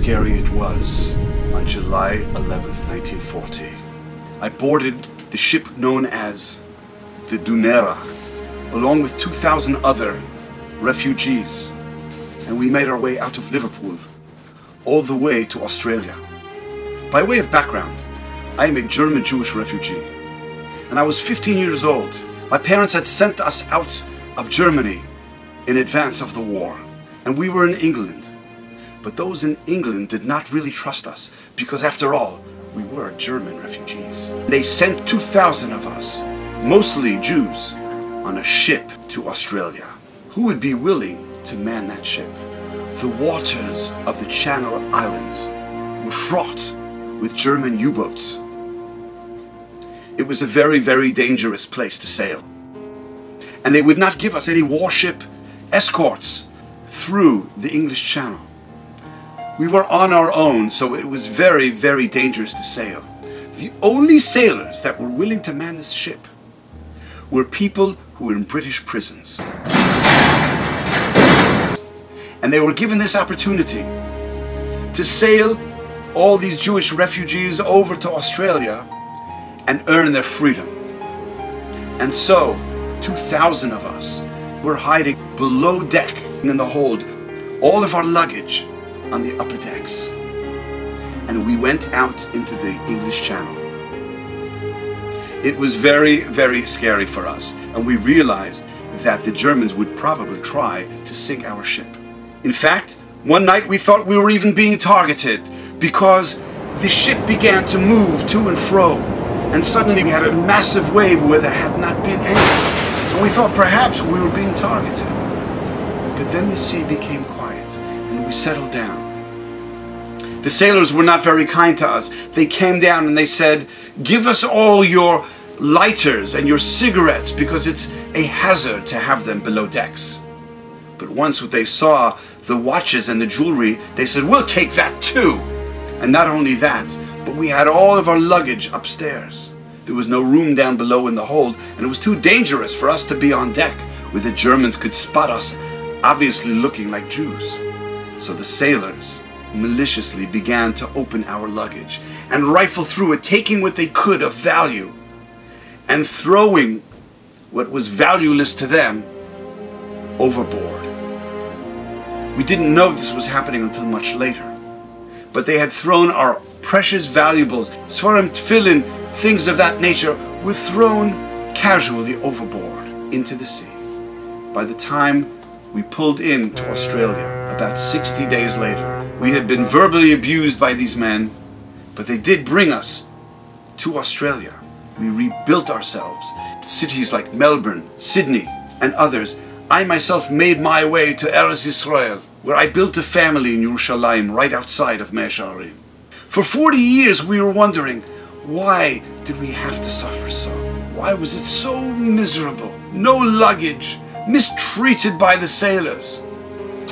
scary it was on July 11th, 1940. I boarded the ship known as the Dunera, along with 2,000 other refugees, and we made our way out of Liverpool, all the way to Australia. By way of background, I am a German Jewish refugee, and I was 15 years old. My parents had sent us out of Germany in advance of the war, and we were in England. But those in England did not really trust us, because after all, we were German refugees. They sent 2,000 of us, mostly Jews, on a ship to Australia. Who would be willing to man that ship? The waters of the Channel Islands were fraught with German U-boats. It was a very, very dangerous place to sail. And they would not give us any warship escorts through the English Channel. We were on our own, so it was very, very dangerous to sail. The only sailors that were willing to man this ship were people who were in British prisons. And they were given this opportunity to sail all these Jewish refugees over to Australia and earn their freedom. And so, 2,000 of us were hiding below deck in the hold, all of our luggage on the upper decks. And we went out into the English Channel. It was very, very scary for us, and we realized that the Germans would probably try to sink our ship. In fact, one night we thought we were even being targeted because the ship began to move to and fro, and suddenly we had a massive wave where there had not been any, and we thought perhaps we were being targeted. But then the sea became quiet and we settled down. The sailors were not very kind to us. They came down and they said, "Give us all your lighters and your cigarettes because it's a hazard to have them below decks." But once they saw the watches and the jewelry, they said, "We'll take that too." And not only that, but we had all of our luggage upstairs. There was no room down below in the hold, and it was too dangerous for us to be on deck where the Germans could spot us, obviously looking like Jews. So the sailors maliciously began to open our luggage and rifle through it, taking what they could of value and throwing what was valueless to them overboard. We didn't know this was happening until much later, but they had thrown our precious valuables, svarim, tefillin, things of that nature, were thrown casually overboard into the sea. By the time we pulled in to Australia, about 60 days later, we had been verbally abused by these men, but they did bring us to Australia. We rebuilt ourselves. Cities like Melbourne, Sydney, and others. I myself made my way to Eretz Israel, where I built a family in Yerushalayim, right outside of Mea Shearim. For 40 years we were wondering, why did we have to suffer so? Why was it so miserable? No luggage, mistreated by the sailors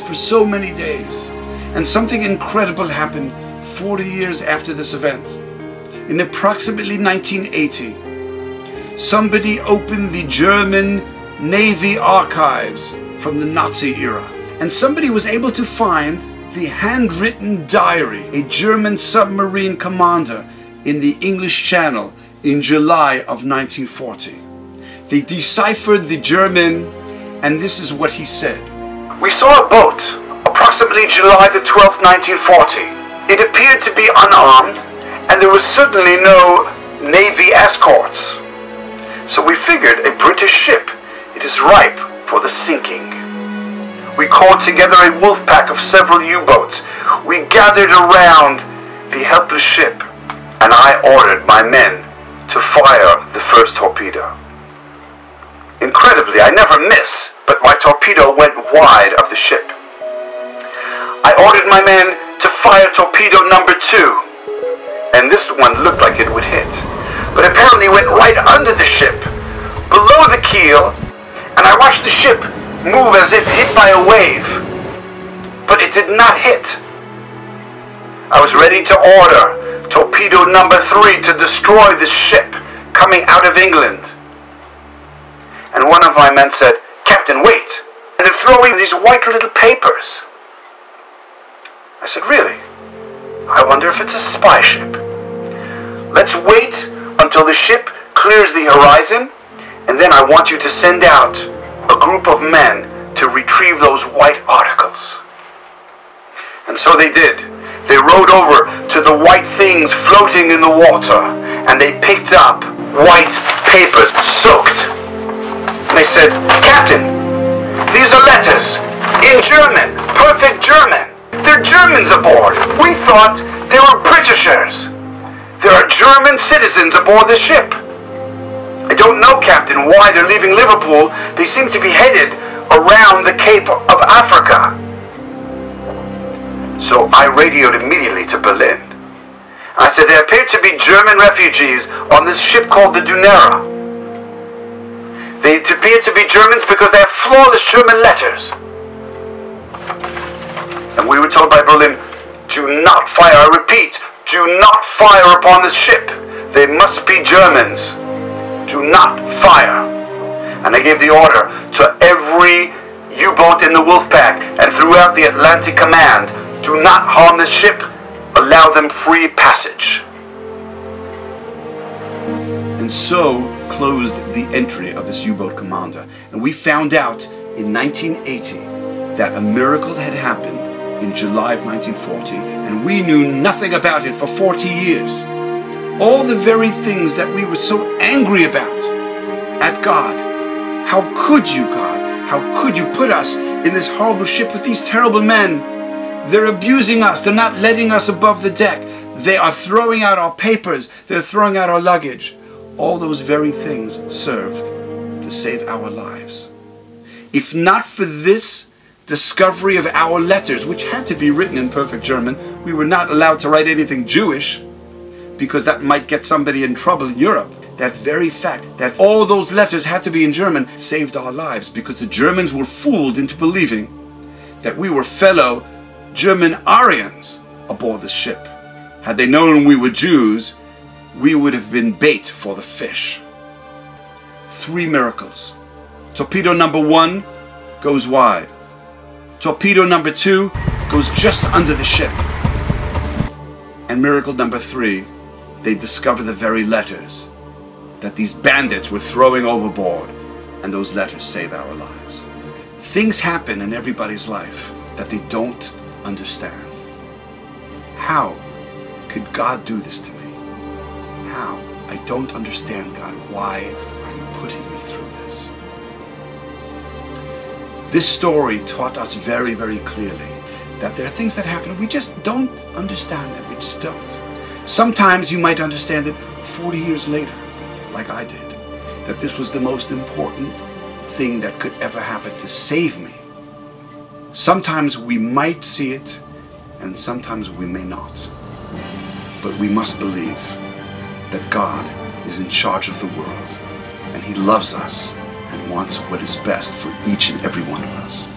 for so many days. And something incredible happened 40 years after this event. In approximately 1980, somebody opened the German Navy archives from the Nazi era, and somebody was able to find the handwritten diary, a German submarine commander in the English Channel in July of 1940. They deciphered the German, and this is what he said. "We saw a boat, approximately July the 12th, 1940. It appeared to be unarmed, and there was certainly no Navy escorts. So we figured a British ship. It is ripe for the sinking. We called together a wolf pack of several U-boats. We gathered around the helpless ship, and I ordered my men to fire the first torpedo. Incredibly, I never miss, but my torpedo went wide of the ship. I ordered my men to fire torpedo number 2, and this one looked like it would hit, but apparently went right under the ship, below the keel, and I watched the ship move as if hit by a wave, but it did not hit. I was ready to order torpedo number 3 to destroy this ship coming out of England. And one of my men said, "Captain, wait." And they're throwing these white little papers. I said, "Really?" I wonder if it's a spy ship. Let's wait until the ship clears the horizon, and then I want you to send out a group of men to retrieve those white articles. And so they did. They rowed over to the white things floating in the water, and they picked up white papers soaked. And they said, "Captain, these are letters in German, perfect German. They're Germans aboard. We thought they were Britishers. There are German citizens aboard the ship." "I don't know, Captain, why they're leaving Liverpool. They seem to be headed around the Cape of Africa." So I radioed immediately to Berlin. I said, "There appear to be German refugees on this ship called the Dunera. They appear to be Germans because they have flawless German letters." And we were told by Berlin, "Do not fire, I repeat, do not fire upon this ship. They must be Germans. Do not fire." And I gave the order to every U-boat in the Wolfpack and throughout the Atlantic Command, "Do not harm this ship, allow them free passage." And so closed the entry of this U-boat commander. And we found out in 1980 that a miracle had happened in July of 1940, and we knew nothing about it for 40 years. All the very things that we were so angry about at God. How could you, God? How could you put us in this horrible ship with these terrible men? They're abusing us. They're not letting us above the deck. They are throwing out our papers. They're throwing out our luggage. All those very things served to save our lives. If not for this discovery of our letters, which had to be written in perfect German, we were not allowed to write anything Jewish because that might get somebody in trouble in Europe. That very fact that all those letters had to be in German saved our lives, because the Germans were fooled into believing that we were fellow German Aryans aboard the ship. Had they known we were Jews, we would have been bait for the fish. 3 miracles. Torpedo number 1 goes wide. Torpedo number 2 goes just under the ship. And miracle number 3, they discover the very letters that these bandits were throwing overboard, and those letters save our lives. Things happen in everybody's life that they don't understand. How could God do this to me? How? I don't understand, God. Why are you putting me through this? This story taught us very, very clearly that there are things that happen and we just don't understand them. We just don't. Sometimes you might understand it 40 years later, like I did, that this was the most important thing that could ever happen to save me. Sometimes we might see it, and sometimes we may not. But we must believe that God is in charge of the world, and He loves us and wants what is best for each and every one of us.